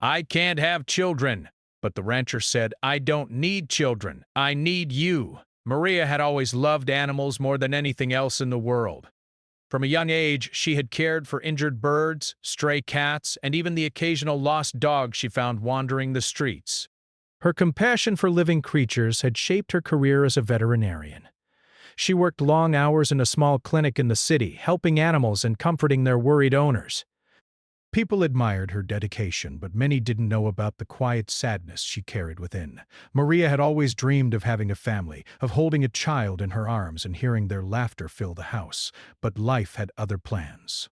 "I can't have children." But the rancher said, "I don't need children. I need you." Maria had always loved animals more than anything else in the world. From a young age, she had cared for injured birds, stray cats, and even the occasional lost dog she found wandering the streets. Her compassion for living creatures had shaped her career as a veterinarian. She worked long hours in a small clinic in the city, helping animals and comforting their worried owners. People admired her dedication, but many didn't know about the quiet sadness she carried within. Maria had always dreamed of having a family, of holding a child in her arms and hearing their laughter fill the house, but life had other plans.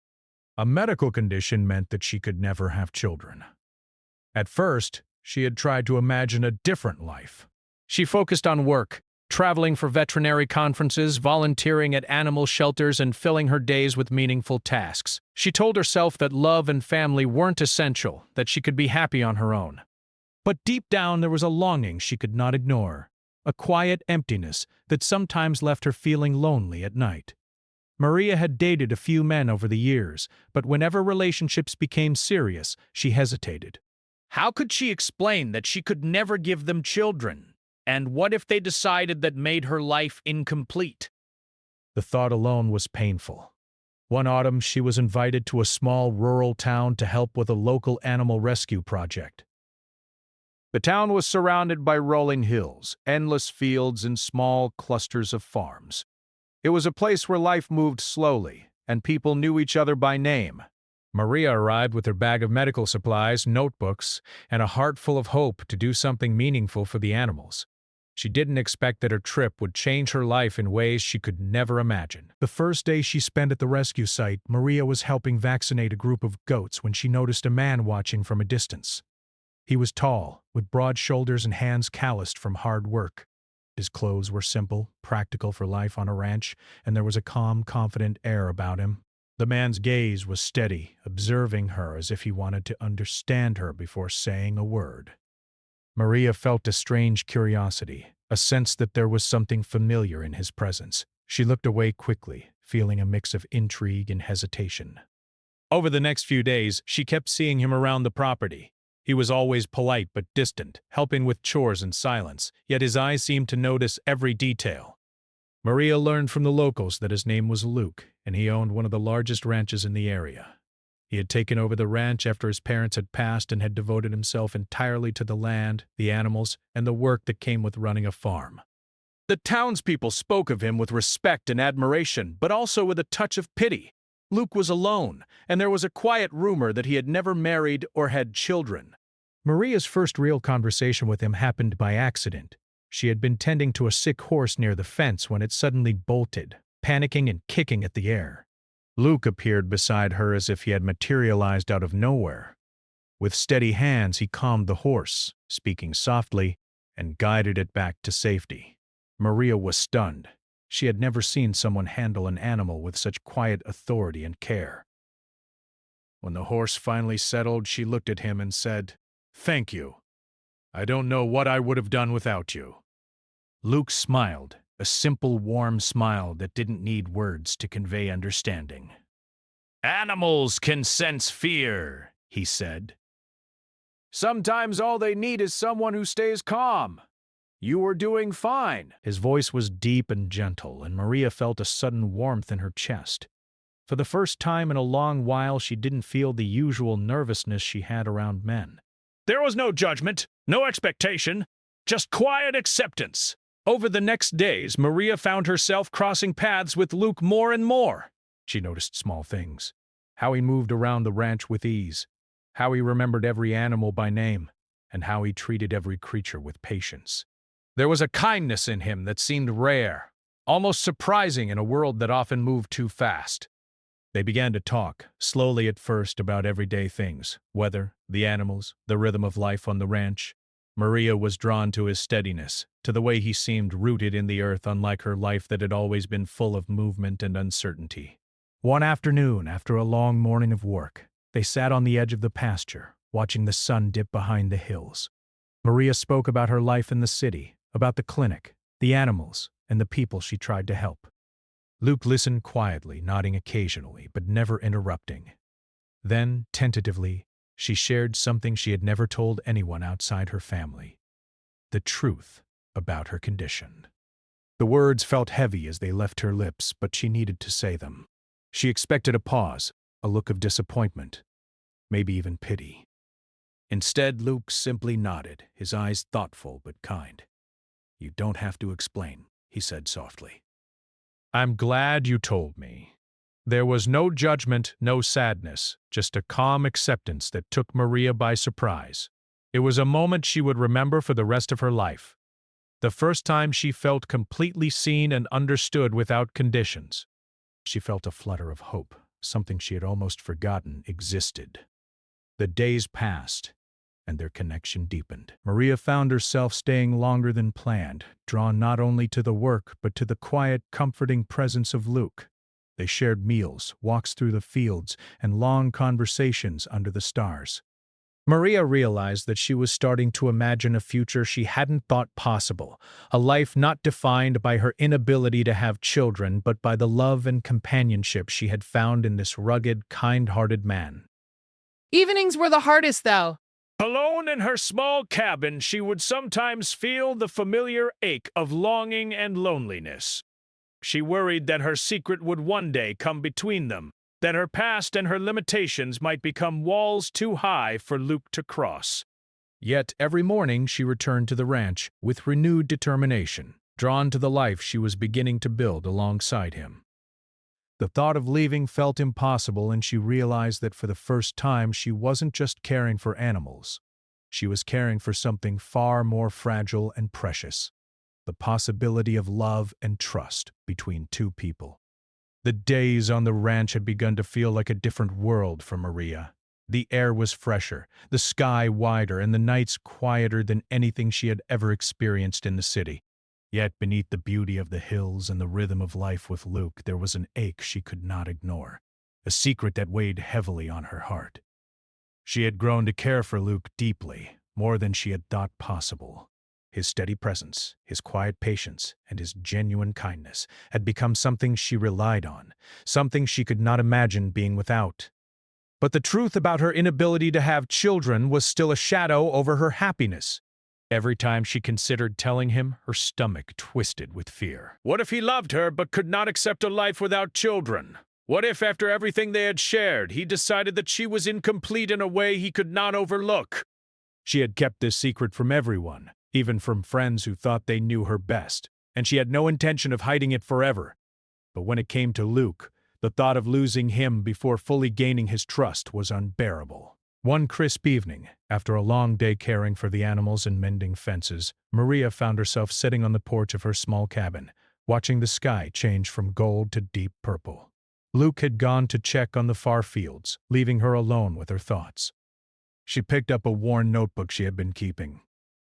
A medical condition meant that she could never have children. At first, she had tried to imagine a different life. She focused on work, traveling for veterinary conferences, volunteering at animal shelters, and filling her days with meaningful tasks. She told herself that love and family weren't essential, that she could be happy on her own. But deep down there was a longing she could not ignore, a quiet emptiness that sometimes left her feeling lonely at night. Maria had dated a few men over the years, but whenever relationships became serious, she hesitated. How could she explain that she could never give them children? And what if they decided that made her life incomplete? The thought alone was painful. One autumn, she was invited to a small rural town to help with a local animal rescue project. The town was surrounded by rolling hills, endless fields, and small clusters of farms. It was a place where life moved slowly, and people knew each other by name. Maria arrived with her bag of medical supplies, notebooks, and a heart full of hope to do something meaningful for the animals. She didn't expect that her trip would change her life in ways she could never imagine. The first day she spent at the rescue site, Maria was helping vaccinate a group of goats when she noticed a man watching from a distance. He was tall, with broad shoulders and hands calloused from hard work. His clothes were simple, practical for life on a ranch, and there was a calm, confident air about him. The man's gaze was steady, observing her as if he wanted to understand her before saying a word. Maria felt a strange curiosity, a sense that there was something familiar in his presence. She looked away quickly, feeling a mix of intrigue and hesitation. Over the next few days, she kept seeing him around the property. He was always polite but distant, helping with chores in silence, yet his eyes seemed to notice every detail. Maria learned from the locals that his name was Luke, and he owned one of the largest ranches in the area. He had taken over the ranch after his parents had passed and had devoted himself entirely to the land, the animals, and the work that came with running a farm. The townspeople spoke of him with respect and admiration, but also with a touch of pity. Luke was alone, and there was a quiet rumor that he had never married or had children. Maria's first real conversation with him happened by accident. She had been tending to a sick horse near the fence when it suddenly bolted, panicking and kicking at the air. Luke appeared beside her as if he had materialized out of nowhere. With steady hands, he calmed the horse, speaking softly, and guided it back to safety. Maria was stunned. She had never seen someone handle an animal with such quiet authority and care. When the horse finally settled, she looked at him and said, "Thank you. I don't know what I would have done without you." Luke smiled, a simple, warm smile that didn't need words to convey understanding. "Animals can sense fear," he said. "Sometimes all they need is someone who stays calm. You were doing fine." His voice was deep and gentle, and Maria felt a sudden warmth in her chest. For the first time in a long while, she didn't feel the usual nervousness she had around men. There was no judgment, no expectation, just quiet acceptance. Over the next days, Maria found herself crossing paths with Luke more and more. She noticed small things. How he moved around the ranch with ease, how he remembered every animal by name, and how he treated every creature with patience. There was a kindness in him that seemed rare, almost surprising in a world that often moved too fast. They began to talk, slowly at first, about everyday things, weather, the animals, the rhythm of life on the ranch. Maria was drawn to his steadiness, to the way he seemed rooted in the earth, unlike her life that had always been full of movement and uncertainty. One afternoon, after a long morning of work, they sat on the edge of the pasture, watching the sun dip behind the hills. Maria spoke about her life in the city, about the clinic, the animals, and the people she tried to help. Luke listened quietly, nodding occasionally, but never interrupting. Then, tentatively, She shared something she had never told anyone outside her family: the truth about her condition. The words felt heavy as they left her lips, but she needed to say them. She expected a pause, a look of disappointment, maybe even pity. Instead, Luke simply nodded, his eyes thoughtful but kind. "You don't have to explain," he said softly. "I'm glad you told me." There was no judgment, no sadness, just a calm acceptance that took Maria by surprise. It was a moment she would remember for the rest of her life. The first time she felt completely seen and understood without conditions. She felt a flutter of hope, something she had almost forgotten existed. The days passed, and their connection deepened. Maria found herself staying longer than planned, drawn not only to the work but to the quiet, comforting presence of Luke. They shared meals, walks through the fields, and long conversations under the stars. Maria realized that she was starting to imagine a future she hadn't thought possible, a life not defined by her inability to have children but by the love and companionship she had found in this rugged, kind-hearted man. Evenings were the hardest, though. Alone in her small cabin, she would sometimes feel the familiar ache of longing and loneliness. She worried that her secret would one day come between them, that her past and her limitations might become walls too high for Luke to cross. Yet every morning she returned to the ranch with renewed determination, drawn to the life she was beginning to build alongside him. The thought of leaving felt impossible, and she realized that for the first time she wasn't just caring for animals. She was caring for something far more fragile and precious: the possibility of love and trust between two people. The days on the ranch had begun to feel like a different world for Maria. The air was fresher, the sky wider, and the nights quieter than anything she had ever experienced in the city. Yet beneath the beauty of the hills and the rhythm of life with Luke, there was an ache she could not ignore, a secret that weighed heavily on her heart. She had grown to care for Luke deeply, more than she had thought possible. His steady presence, his quiet patience, and his genuine kindness had become something she relied on, something she could not imagine being without. But the truth about her inability to have children was still a shadow over her happiness. Every time she considered telling him, her stomach twisted with fear. What if he loved her but could not accept a life without children? What if, after everything they had shared, he decided that she was incomplete in a way he could not overlook? She had kept this secret from everyone, even from friends who thought they knew her best, and she had no intention of hiding it forever. But when it came to Luke, the thought of losing him before fully gaining his trust was unbearable. One crisp evening, after a long day caring for the animals and mending fences, Maria found herself sitting on the porch of her small cabin, watching the sky change from gold to deep purple. Luke had gone to check on the far fields, leaving her alone with her thoughts. She picked up a worn notebook she had been keeping,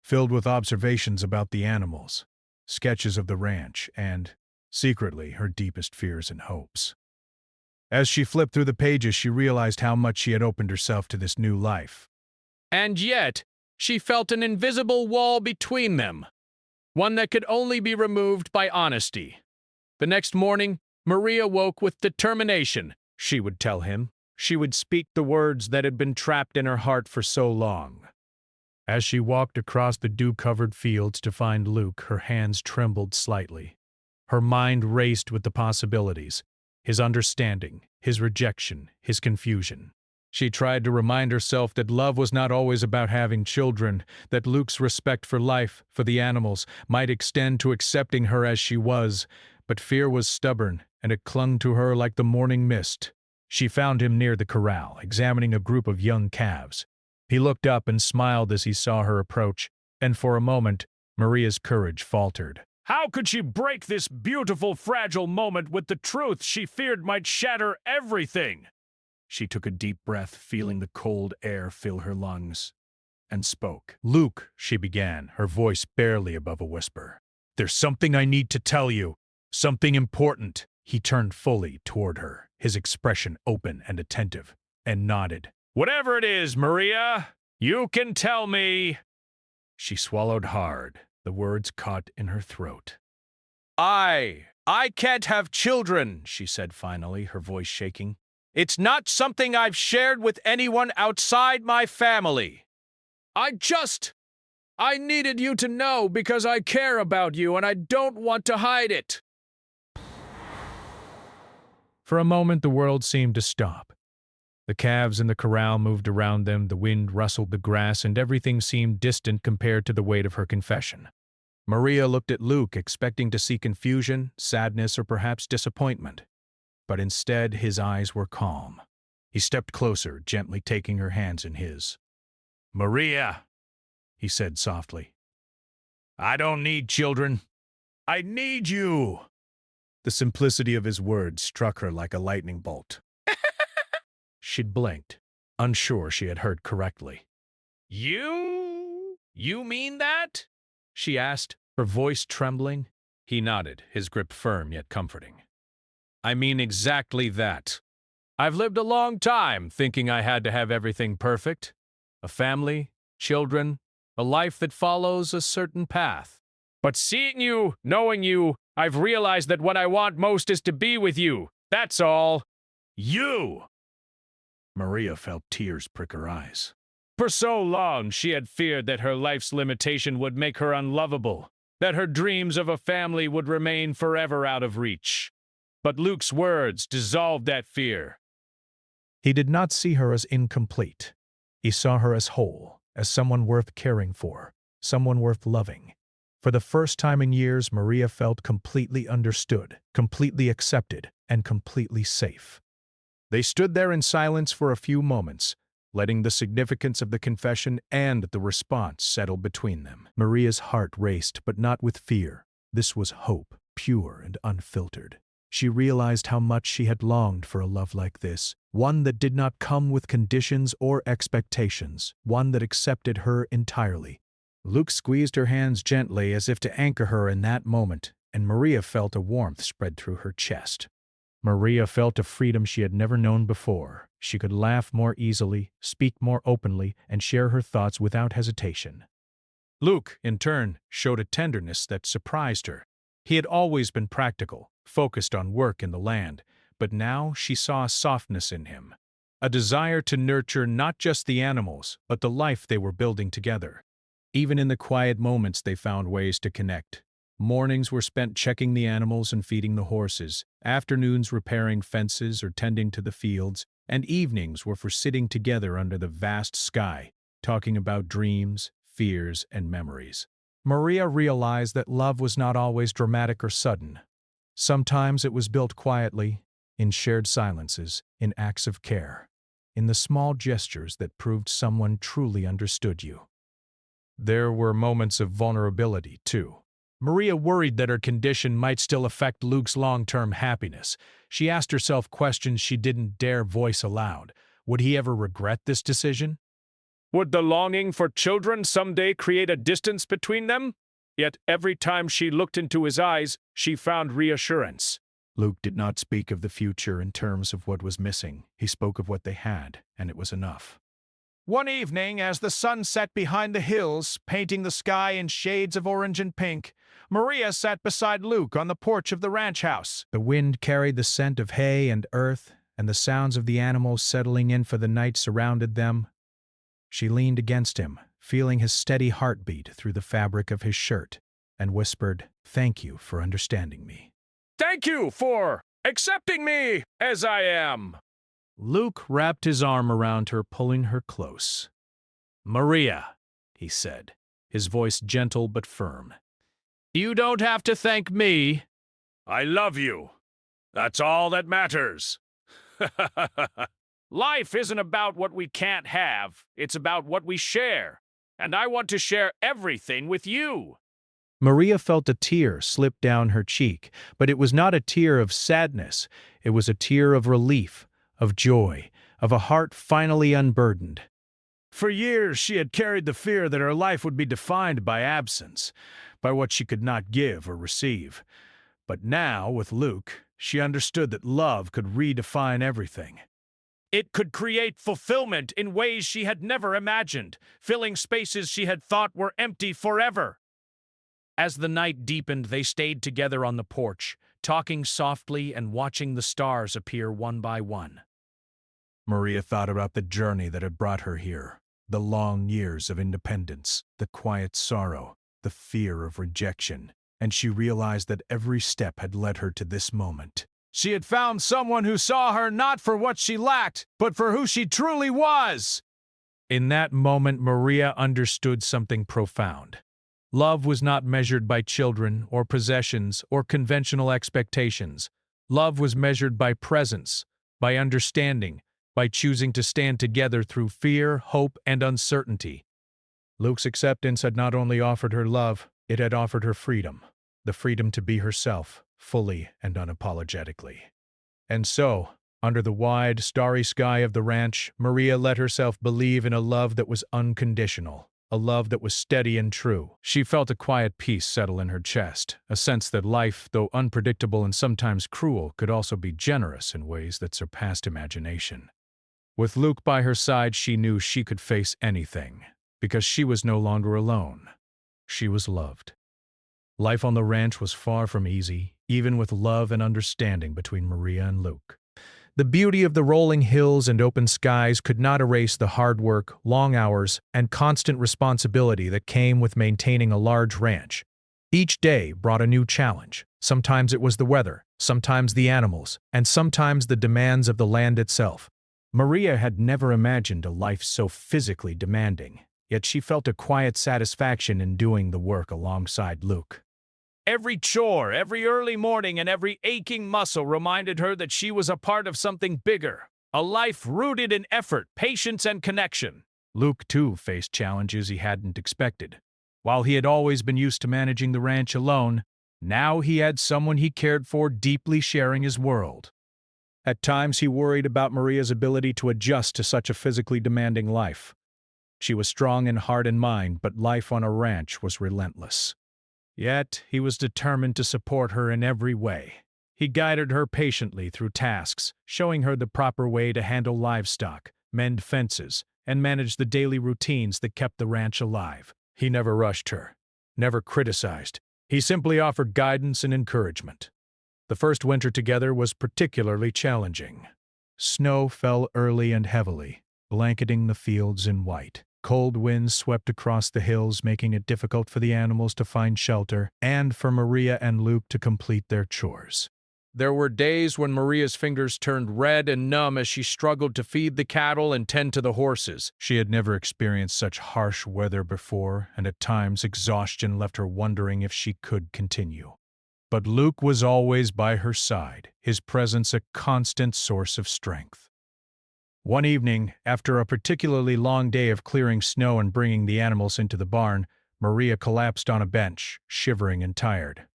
filled with observations about the animals, sketches of the ranch, and, secretly, her deepest fears and hopes. As she flipped through the pages, she realized how much she had opened herself to this new life. And yet, she felt an invisible wall between them, one that could only be removed by honesty. The next morning, Maria woke with determination. She would tell him. She would speak the words that had been trapped in her heart for so long. As she walked across the dew-covered fields to find Luke, her hands trembled slightly. Her mind raced with the possibilities: his understanding, his rejection, his confusion. She tried to remind herself that love was not always about having children, that Luke's respect for life, for the animals, might extend to accepting her as she was, but fear was stubborn, and it clung to her like the morning mist. She found him near the corral, examining a group of young calves. He looked up and smiled as he saw her approach, and for a moment, Maria's courage faltered. How could she break this beautiful, fragile moment with the truth she feared might shatter everything? She took a deep breath, feeling the cold air fill her lungs, and spoke. "Luke," she began, her voice barely above a whisper. "There's something I need to tell you. Something important." He turned fully toward her, his expression open and attentive, and nodded. "Whatever it is, Maria, you can tell me." She swallowed hard, the words caught in her throat. I can't have children," she said finally, her voice shaking. It's not something I've shared with anyone outside my family. I needed you to know because I care about you and I don't want to hide it." For a moment, the world seemed to stop. The calves in the corral moved around them, the wind rustled the grass, and everything seemed distant compared to the weight of her confession. Maria looked at Luke, expecting to see confusion, sadness, or perhaps disappointment. But instead, his eyes were calm. He stepped closer, gently taking her hands in his. "Maria," he said softly, "I don't need children. I need you." The simplicity of his words struck her like a lightning bolt. She'd blinked, unsure she had heard correctly. "You? You mean that?" she asked, her voice trembling. He nodded, his grip firm yet comforting. "I mean exactly that. I've lived a long time thinking I had to have everything perfect. A family, children, a life that follows a certain path. But seeing you, knowing you, I've realized that what I want most is to be with you. That's all." "You!" Maria felt tears prick her eyes. For so long, she had feared that her life's limitation would make her unlovable, that her dreams of a family would remain forever out of reach. But Luke's words dissolved that fear. He did not see her as incomplete. He saw her as whole, as someone worth caring for, someone worth loving. For the first time in years, Maria felt completely understood, completely accepted, and completely safe. They stood there in silence for a few moments, letting the significance of the confession and the response settle between them. Maria's heart raced, but not with fear. This was hope, pure and unfiltered. She realized how much she had longed for a love like this, one that did not come with conditions or expectations, one that accepted her entirely. Luke squeezed her hands gently as if to anchor her in that moment, and Maria felt a warmth spread through her chest. Maria felt a freedom she had never known before. She could laugh more easily, speak more openly, and share her thoughts without hesitation. Luke, in turn, showed a tenderness that surprised her. He had always been practical, focused on work in the land, but now she saw a softness in him, a desire to nurture not just the animals, but the life they were building together. Even in the quiet moments, they found ways to connect. Mornings were spent checking the animals and feeding the horses, afternoons repairing fences or tending to the fields, and evenings were for sitting together under the vast sky, talking about dreams, fears, and memories. Maria realized that love was not always dramatic or sudden. Sometimes it was built quietly, in shared silences, in acts of care, in the small gestures that proved someone truly understood you. There were moments of vulnerability, too. Maria worried that her condition might still affect Luke's long-term happiness. She asked herself questions she didn't dare voice aloud. Would he ever regret this decision? Would the longing for children someday create a distance between them? Yet every time she looked into his eyes, she found reassurance. Luke did not speak of the future in terms of what was missing. He spoke of what they had, and it was enough. One evening, as the sun set behind the hills, painting the sky in shades of orange and pink, Maria sat beside Luke on the porch of the ranch house. The wind carried the scent of hay and earth, and the sounds of the animals settling in for the night surrounded them. She leaned against him, feeling his steady heartbeat through the fabric of his shirt, and whispered, "Thank you for understanding me." "Thank you for accepting me as I am." Luke wrapped his arm around her, pulling her close. "Maria," he said, his voice gentle but firm, "you don't have to thank me. I love you. That's all that matters." Life isn't about what we can't have. It's about what we share. And I want to share everything with you. Maria felt a tear slip down her cheek, but it was not a tear of sadness. It was a tear of relief, of joy, of a heart finally unburdened. For years, she had carried the fear that her life would be defined by absence, by what she could not give or receive. But now, with Luke, she understood that love could redefine everything. It could create fulfillment in ways she had never imagined, filling spaces she had thought were empty forever. As the night deepened, they stayed together on the porch, talking softly and watching the stars appear one by one. Maria thought about the journey that had brought her here, the long years of independence, the quiet sorrow, the fear of rejection, and she realized that every step had led her to this moment. She had found someone who saw her not for what she lacked, but for who she truly was. In that moment, Maria understood something profound. Love was not measured by children or possessions or conventional expectations. Love was measured by presence, by understanding, by choosing to stand together through fear, hope, and uncertainty. Luke's acceptance had not only offered her love, it had offered her freedom, the freedom to be herself, fully and unapologetically. And so, under the wide, starry sky of the ranch, Maria let herself believe in a love that was unconditional, a love that was steady and true. She felt a quiet peace settle in her chest, a sense that life, though unpredictable and sometimes cruel, could also be generous in ways that surpassed imagination. With Luke by her side, she knew she could face anything, because she was no longer alone. She was loved. Life on the ranch was far from easy, even with love and understanding between Maria and Luke. The beauty of the rolling hills and open skies could not erase the hard work, long hours, and constant responsibility that came with maintaining a large ranch. Each day brought a new challenge. Sometimes it was the weather, sometimes the animals, and sometimes the demands of the land itself. Maria had never imagined a life so physically demanding, yet she felt a quiet satisfaction in doing the work alongside Luke. Every chore, every early morning, and every aching muscle reminded her that she was a part of something bigger, a life rooted in effort, patience, and connection. Luke, too, faced challenges he hadn't expected. While he had always been used to managing the ranch alone, now he had someone he cared for deeply sharing his world. At times he worried about Maria's ability to adjust to such a physically demanding life. She was strong in heart and mind, but life on a ranch was relentless. Yet he was determined to support her in every way. He guided her patiently through tasks, showing her the proper way to handle livestock, mend fences, and manage the daily routines that kept the ranch alive. He never rushed her, never criticized. He simply offered guidance and encouragement. The first winter together was particularly challenging. Snow fell early and heavily, blanketing the fields in white. Cold winds swept across the hills, making it difficult for the animals to find shelter and for Maria and Luke to complete their chores. There were days when Maria's fingers turned red and numb as she struggled to feed the cattle and tend to the horses. She had never experienced such harsh weather before, and at times exhaustion left her wondering if she could continue. But Luke was always by her side, his presence a constant source of strength. One evening, after a particularly long day of clearing snow and bringing the animals into the barn, Maria collapsed on a bench, shivering and tired.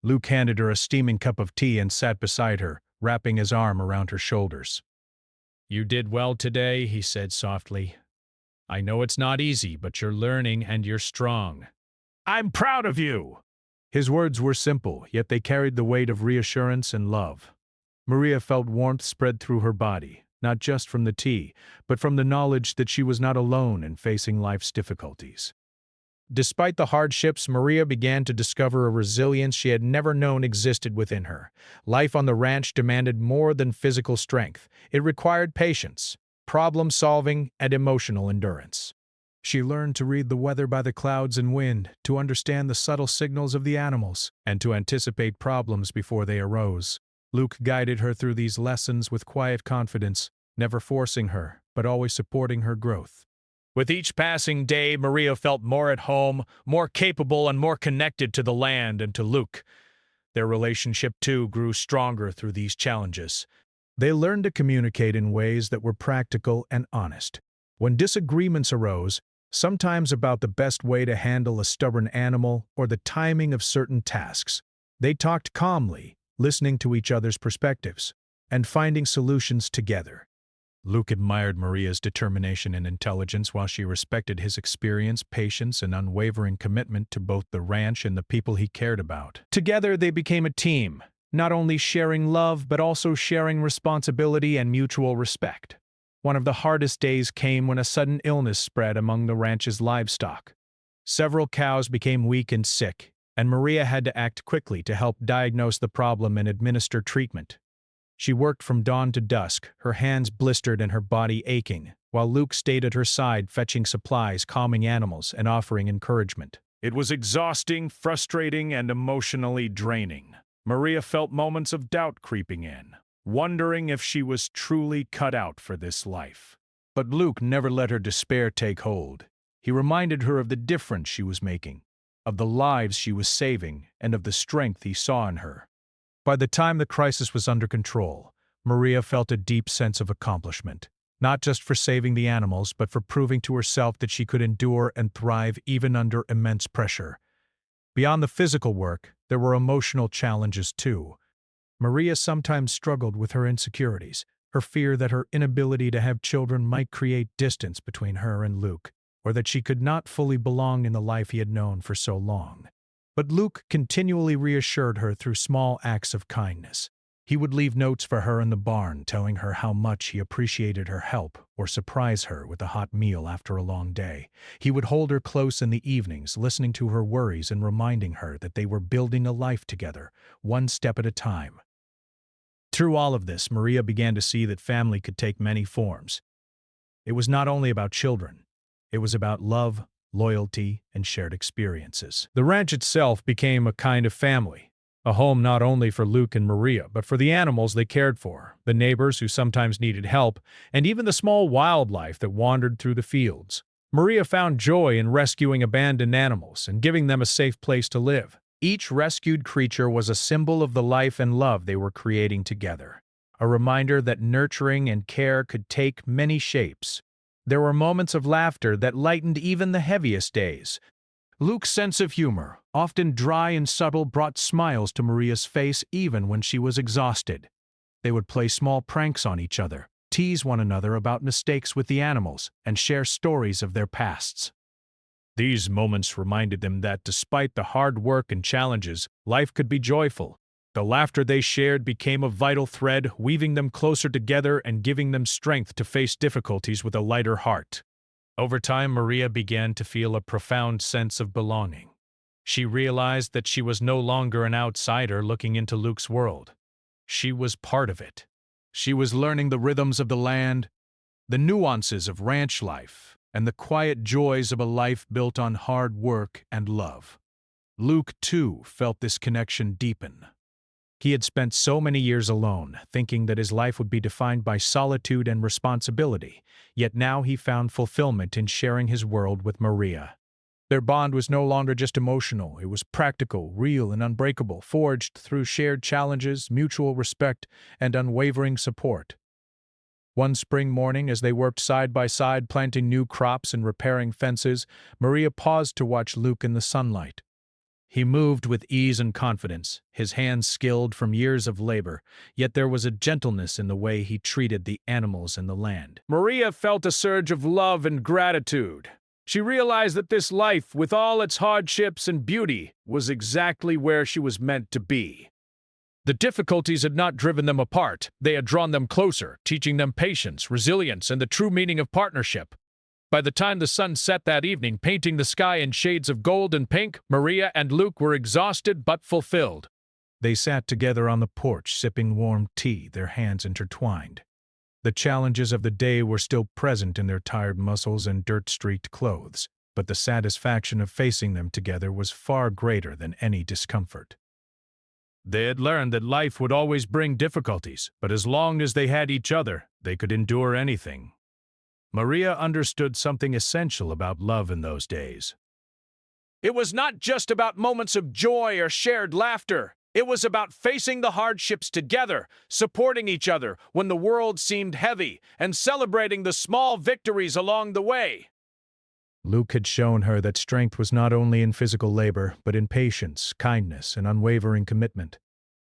Luke handed her a steaming cup of tea and sat beside her, wrapping his arm around her shoulders. "You did well today," he said softly. "I know it's not easy, but you're learning and you're strong." "I'm proud of you!" His words were simple, yet they carried the weight of reassurance and love. Maria felt warmth spread through her body, not just from the tea, but from the knowledge that she was not alone in facing life's difficulties. Despite the hardships, Maria began to discover a resilience she had never known existed within her. Life on the ranch demanded more than physical strength. It required patience, problem-solving, and emotional endurance. She learned to read the weather by the clouds and wind, to understand the subtle signals of the animals, and to anticipate problems before they arose. Luke guided her through these lessons with quiet confidence, never forcing her, but always supporting her growth. With each passing day, Maria felt more at home, more capable, and more connected to the land and to Luke. Their relationship, too, grew stronger through these challenges. They learned to communicate in ways that were practical and honest. When disagreements arose, sometimes about the best way to handle a stubborn animal or the timing of certain tasks, they talked calmly, listening to each other's perspectives, and finding solutions together. Luke admired Maria's determination and intelligence while she respected his experience, patience, and unwavering commitment to both the ranch and the people he cared about. Together they became a team, not only sharing love but also sharing responsibility and mutual respect. One of the hardest days came when a sudden illness spread among the ranch's livestock. Several cows became weak and sick, and Maria had to act quickly to help diagnose the problem and administer treatment. She worked from dawn to dusk, her hands blistered and her body aching, while Luke stayed at her side fetching supplies, calming animals, and offering encouragement. It was exhausting, frustrating, and emotionally draining. Maria felt moments of doubt creeping in, wondering if she was truly cut out for this life. But Luke never let her despair take hold. He reminded her of the difference she was making, of the lives she was saving, and of the strength he saw in her. By the time the crisis was under control, Maria felt a deep sense of accomplishment, not just for saving the animals, but for proving to herself that she could endure and thrive even under immense pressure. Beyond the physical work, there were emotional challenges too. Maria sometimes struggled with her insecurities, her fear that her inability to have children might create distance between her and Luke, or that she could not fully belong in the life he had known for so long. But Luke continually reassured her through small acts of kindness. He would leave notes for her in the barn telling her how much he appreciated her help or surprise her with a hot meal after a long day. He would hold her close in the evenings, listening to her worries and reminding her that they were building a life together, one step at a time. Through all of this, Maria began to see that family could take many forms. It was not only about children. It was about love, loyalty, and shared experiences. The ranch itself became a kind of family, a home not only for Luke and Maria, but for the animals they cared for, the neighbors who sometimes needed help, and even the small wildlife that wandered through the fields. Maria found joy in rescuing abandoned animals and giving them a safe place to live. Each rescued creature was a symbol of the life and love they were creating together, a reminder that nurturing and care could take many shapes. There were moments of laughter that lightened even the heaviest days. Luke's sense of humor, often dry and subtle, brought smiles to Maria's face even when she was exhausted. They would play small pranks on each other, tease one another about mistakes with the animals, and share stories of their pasts. These moments reminded them that despite the hard work and challenges, life could be joyful. The laughter they shared became a vital thread, weaving them closer together and giving them strength to face difficulties with a lighter heart. Over time, Maria began to feel a profound sense of belonging. She realized that she was no longer an outsider looking into Luke's world. She was part of it. She was learning the rhythms of the land, the nuances of ranch life, and the quiet joys of a life built on hard work and love. Luke, too, felt this connection deepen. He had spent so many years alone, thinking that his life would be defined by solitude and responsibility, yet now he found fulfillment in sharing his world with Maria. Their bond was no longer just emotional, it was practical, real, and unbreakable, forged through shared challenges, mutual respect, and unwavering support. One spring morning, as they worked side by side planting new crops and repairing fences, Maria paused to watch Luke in the sunlight. He moved with ease and confidence, his hands skilled from years of labor, yet there was a gentleness in the way he treated the animals and the land. Maria felt a surge of love and gratitude. She realized that this life, with all its hardships and beauty, was exactly where she was meant to be. The difficulties had not driven them apart, they had drawn them closer, teaching them patience, resilience, and the true meaning of partnership. By the time the sun set that evening, painting the sky in shades of gold and pink, Maria and Luke were exhausted but fulfilled. They sat together on the porch, sipping warm tea, their hands intertwined. The challenges of the day were still present in their tired muscles and dirt-streaked clothes, but the satisfaction of facing them together was far greater than any discomfort. They had learned that life would always bring difficulties, but as long as they had each other, they could endure anything. Maria understood something essential about love in those days. It was not just about moments of joy or shared laughter. It was about facing the hardships together, supporting each other when the world seemed heavy, and celebrating the small victories along the way. Luke had shown her that strength was not only in physical labor, but in patience, kindness, and unwavering commitment.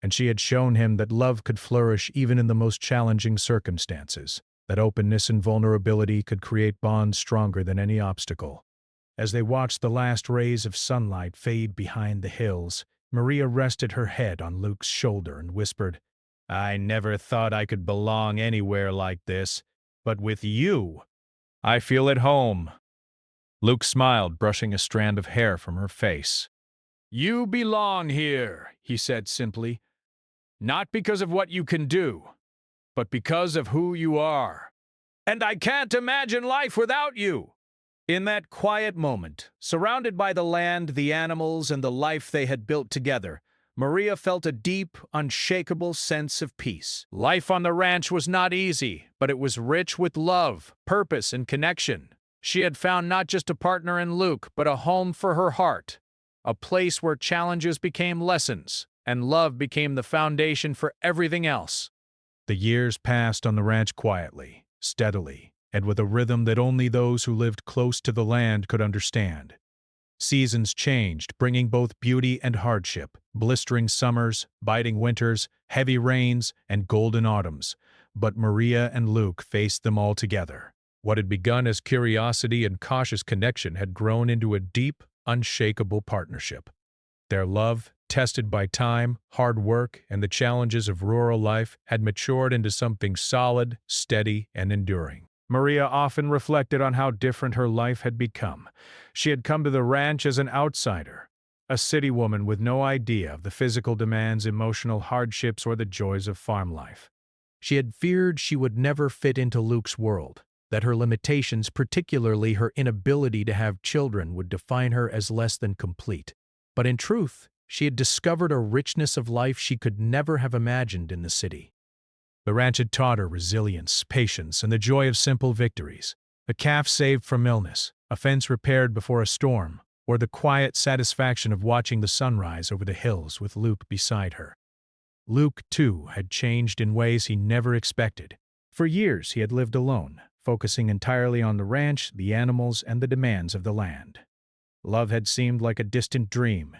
And she had shown him that love could flourish even in the most challenging circumstances, that openness and vulnerability could create bonds stronger than any obstacle. As they watched the last rays of sunlight fade behind the hills, Maria rested her head on Luke's shoulder and whispered, "I never thought I could belong anywhere like this, but with you, I feel at home." Luke smiled, brushing a strand of hair from her face. "You belong here," he said simply. Not because of what you can do, but because of who you are. And I can't imagine life without you. In that quiet moment, surrounded by the land, the animals, and the life they had built together, Maria felt a deep, unshakable sense of peace. Life on the ranch was not easy, but it was rich with love, purpose, and connection. She had found not just a partner in Luke, but a home for her heart, a place where challenges became lessons, and love became the foundation for everything else. The years passed on the ranch quietly, steadily, and with a rhythm that only those who lived close to the land could understand. Seasons changed, bringing both beauty and hardship, blistering summers, biting winters, heavy rains, and golden autumns. But Maria and Luke faced them all together. What had begun as curiosity and cautious connection had grown into a deep, unshakable partnership. Their love, tested by time, hard work, and the challenges of rural life, had matured into something solid, steady, and enduring. Maria often reflected on how different her life had become. She had come to the ranch as an outsider, a city woman with no idea of the physical demands, emotional hardships, or the joys of farm life. She had feared she would never fit into Luke's world, that her limitations, particularly her inability to have children, would define her as less than complete. But in truth, she had discovered a richness of life she could never have imagined in the city. The ranch had taught her resilience, patience, and the joy of simple victories. A calf saved from illness, a fence repaired before a storm, or the quiet satisfaction of watching the sunrise over the hills with Luke beside her. Luke, too, had changed in ways he never expected. For years he had lived alone, focusing entirely on the ranch, the animals, and the demands of the land. Love had seemed like a distant dream,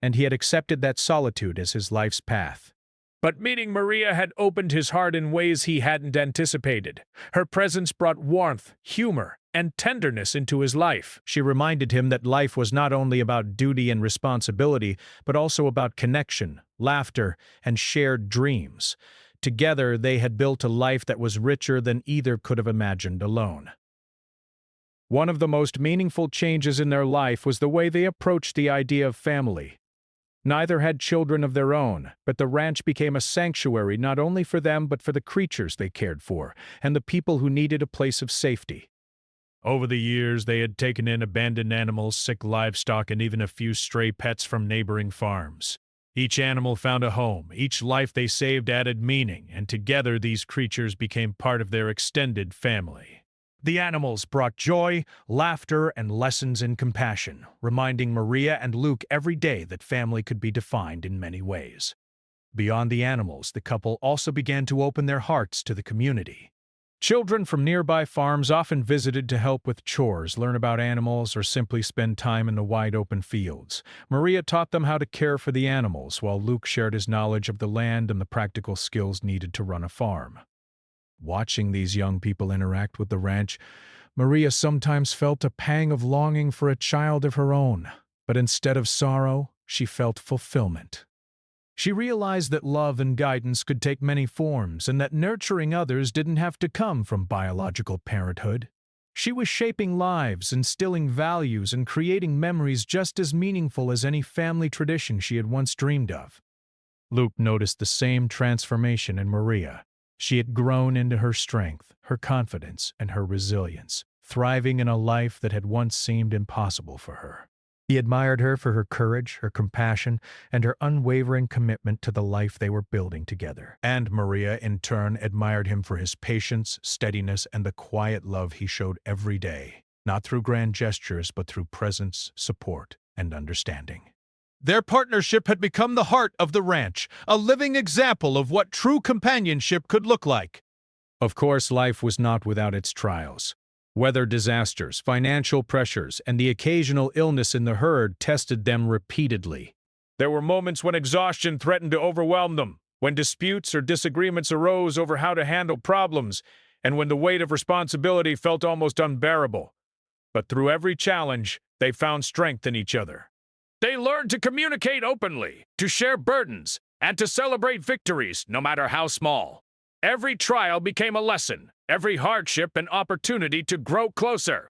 and he had accepted that solitude as his life's path. But meeting Maria had opened his heart in ways he hadn't anticipated. Her presence brought warmth, humor, and tenderness into his life. She reminded him that life was not only about duty and responsibility, but also about connection, laughter, and shared dreams. Together, they had built a life that was richer than either could have imagined alone. One of the most meaningful changes in their life was the way they approached the idea of family. Neither had children of their own, but the ranch became a sanctuary not only for them but for the creatures they cared for, and the people who needed a place of safety. Over the years, they had taken in abandoned animals, sick livestock, and even a few stray pets from neighboring farms. Each animal found a home, each life they saved added meaning, and together these creatures became part of their extended family. The animals brought joy, laughter, and lessons in compassion, reminding Maria and Luke every day that family could be defined in many ways. Beyond the animals, the couple also began to open their hearts to the community. Children from nearby farms often visited to help with chores, learn about animals, or simply spend time in the wide-open fields. Maria taught them how to care for the animals, while Luke shared his knowledge of the land and the practical skills needed to run a farm. Watching these young people interact with the ranch, Maria sometimes felt a pang of longing for a child of her own, but instead of sorrow, she felt fulfillment. She realized that love and guidance could take many forms and that nurturing others didn't have to come from biological parenthood. She was shaping lives, instilling values, and creating memories just as meaningful as any family tradition she had once dreamed of. Luke noticed the same transformation in Maria. She had grown into her strength, her confidence, and her resilience, thriving in a life that had once seemed impossible for her. He admired her for her courage, her compassion, and her unwavering commitment to the life they were building together. And Maria, in turn, admired him for his patience, steadiness, and the quiet love he showed every day, not through grand gestures, but through presence, support, and understanding. Their partnership had become the heart of the ranch, a living example of what true companionship could look like. Of course, life was not without its trials. Weather disasters, financial pressures, and the occasional illness in the herd tested them repeatedly. There were moments when exhaustion threatened to overwhelm them, when disputes or disagreements arose over how to handle problems, and when the weight of responsibility felt almost unbearable. But through every challenge, they found strength in each other. They learned to communicate openly, to share burdens, and to celebrate victories, no matter how small. Every trial became a lesson, every hardship an opportunity to grow closer.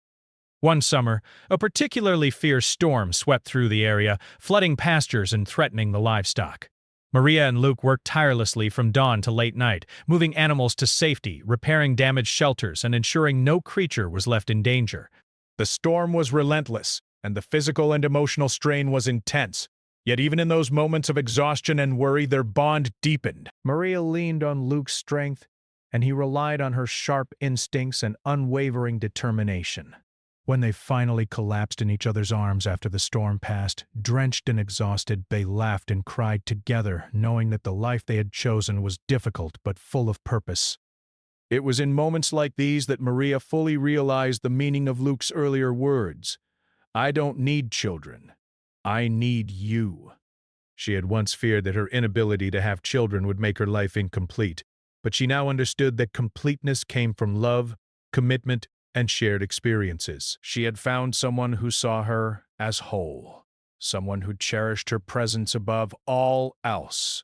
One summer, a particularly fierce storm swept through the area, flooding pastures and threatening the livestock. Maria and Luke worked tirelessly from dawn to late night, moving animals to safety, repairing damaged shelters, and ensuring no creature was left in danger. The storm was relentless, and the physical and emotional strain was intense. Yet even in those moments of exhaustion and worry, their bond deepened. Maria leaned on Luke's strength, and he relied on her sharp instincts and unwavering determination. When they finally collapsed in each other's arms after the storm passed, drenched and exhausted, they laughed and cried together, knowing that the life they had chosen was difficult but full of purpose. It was in moments like these that Maria fully realized the meaning of Luke's earlier words. "I don't need children. I need you." She had once feared that her inability to have children would make her life incomplete, but she now understood that completeness came from love, commitment, and shared experiences. She had found someone who saw her as whole, someone who cherished her presence above all else.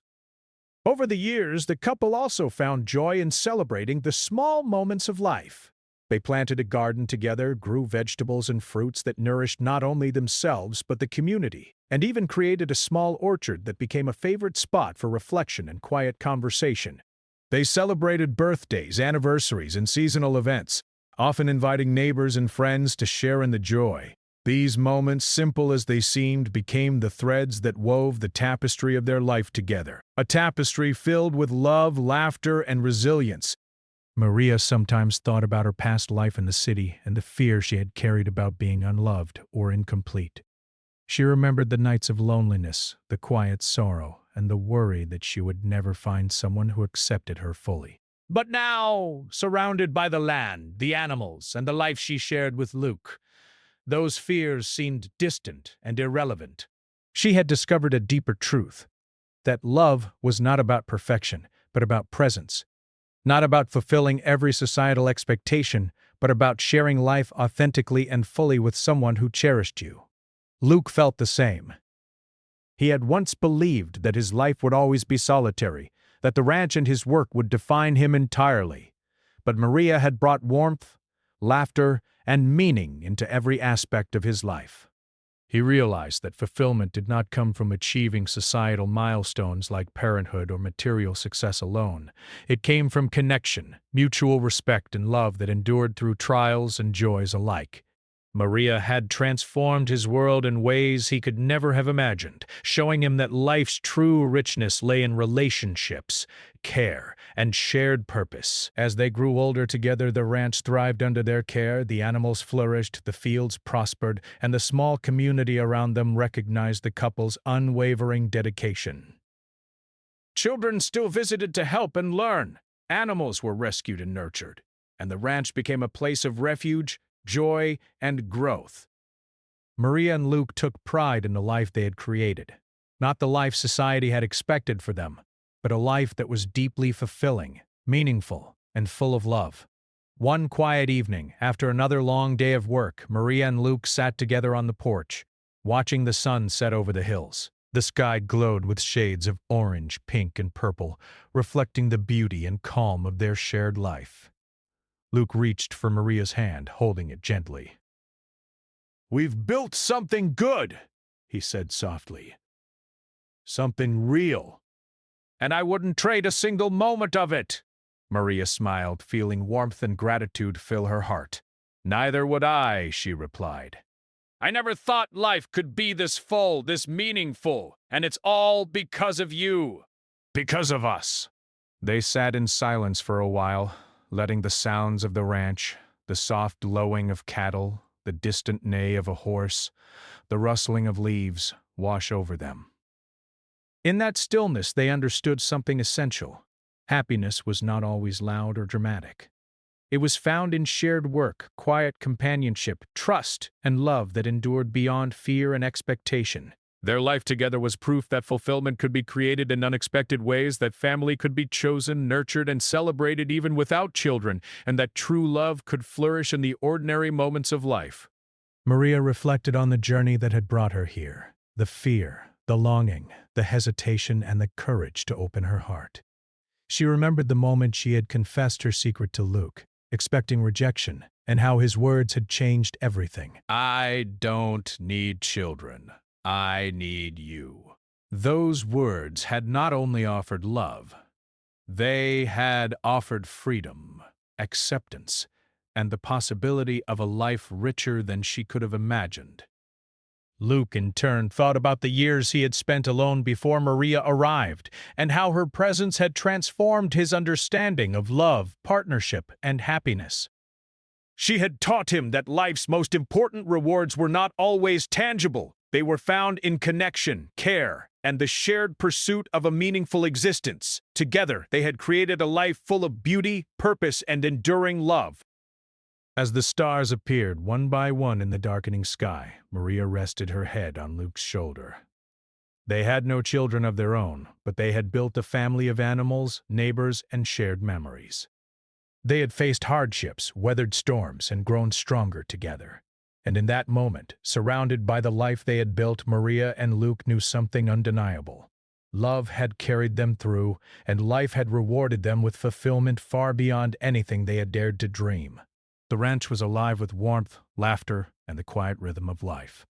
Over the years, the couple also found joy in celebrating the small moments of life. They planted a garden together, grew vegetables and fruits that nourished not only themselves but the community, and even created a small orchard that became a favorite spot for reflection and quiet conversation. They celebrated birthdays, anniversaries, and seasonal events, often inviting neighbors and friends to share in the joy. These moments, simple as they seemed, became the threads that wove the tapestry of their life together. A tapestry filled with love, laughter, and resilience. Maria sometimes thought about her past life in the city and the fear she had carried about being unloved or incomplete. She remembered the nights of loneliness, the quiet sorrow, and the worry that she would never find someone who accepted her fully. But now, surrounded by the land, the animals, and the life she shared with Luke, those fears seemed distant and irrelevant. She had discovered a deeper truth, that love was not about perfection, but about presence. Not about fulfilling every societal expectation, but about sharing life authentically and fully with someone who cherished you. Luke felt the same. He had once believed that his life would always be solitary, that the ranch and his work would define him entirely. But Maria had brought warmth, laughter, and meaning into every aspect of his life. He realized that fulfillment did not come from achieving societal milestones like parenthood or material success alone. It came from connection, mutual respect, and love that endured through trials and joys alike. Maria had transformed his world in ways he could never have imagined, showing him that life's true richness lay in relationships, care, and shared purpose. As they grew older together, the ranch thrived under their care, the animals flourished, the fields prospered, and the small community around them recognized the couple's unwavering dedication. Children still visited to help and learn. Animals were rescued and nurtured, and the ranch became a place of refuge, joy, and growth. Maria and Luke took pride in the life they had created. Not the life society had expected for them, but a life that was deeply fulfilling, meaningful, and full of love. One quiet evening, after another long day of work, Maria and Luke sat together on the porch, watching the sun set over the hills. The sky glowed with shades of orange, pink, and purple, reflecting the beauty and calm of their shared life. Luke reached for Maria's hand, holding it gently. "We've built something good," he said softly. "Something real. And I wouldn't trade a single moment of it." Maria smiled, feeling warmth and gratitude fill her heart. "Neither would I," she replied. "I never thought life could be this full, this meaningful, and it's all because of you. Because of us." They sat in silence for a while, letting the sounds of the ranch, the soft lowing of cattle, the distant neigh of a horse, the rustling of leaves, wash over them. In that stillness they understood something essential. Happiness was not always loud or dramatic. It was found in shared work, quiet companionship, trust, and love that endured beyond fear and expectation. Their life together was proof that fulfillment could be created in unexpected ways, that family could be chosen, nurtured, and celebrated even without children, and that true love could flourish in the ordinary moments of life. Maria reflected on the journey that had brought her here, the fear, the longing, the hesitation, and the courage to open her heart. She remembered the moment she had confessed her secret to Luke, expecting rejection, and how his words had changed everything. "I don't need children. I need you." Those words had not only offered love, they had offered freedom, acceptance, and the possibility of a life richer than she could have imagined. Luke, in turn, thought about the years he had spent alone before Maria arrived, and how her presence had transformed his understanding of love, partnership, and happiness. She had taught him that life's most important rewards were not always tangible. They were found in connection, care, and the shared pursuit of a meaningful existence. Together, they had created a life full of beauty, purpose, and enduring love. As the stars appeared one by one in the darkening sky, Maria rested her head on Luke's shoulder. They had no children of their own, but they had built a family of animals, neighbors, and shared memories. They had faced hardships, weathered storms, and grown stronger together. And in that moment, surrounded by the life they had built, Maria and Luke knew something undeniable. Love had carried them through, and life had rewarded them with fulfillment far beyond anything they had dared to dream. The ranch was alive with warmth, laughter, and the quiet rhythm of life.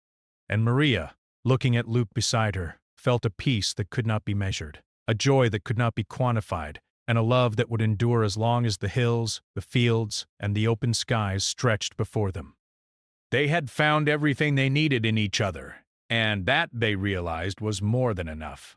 And Maria, looking at Luke beside her, felt a peace that could not be measured, a joy that could not be quantified, and a love that would endure as long as the hills, the fields, and the open skies stretched before them. They had found everything they needed in each other, and that, they realized, was more than enough.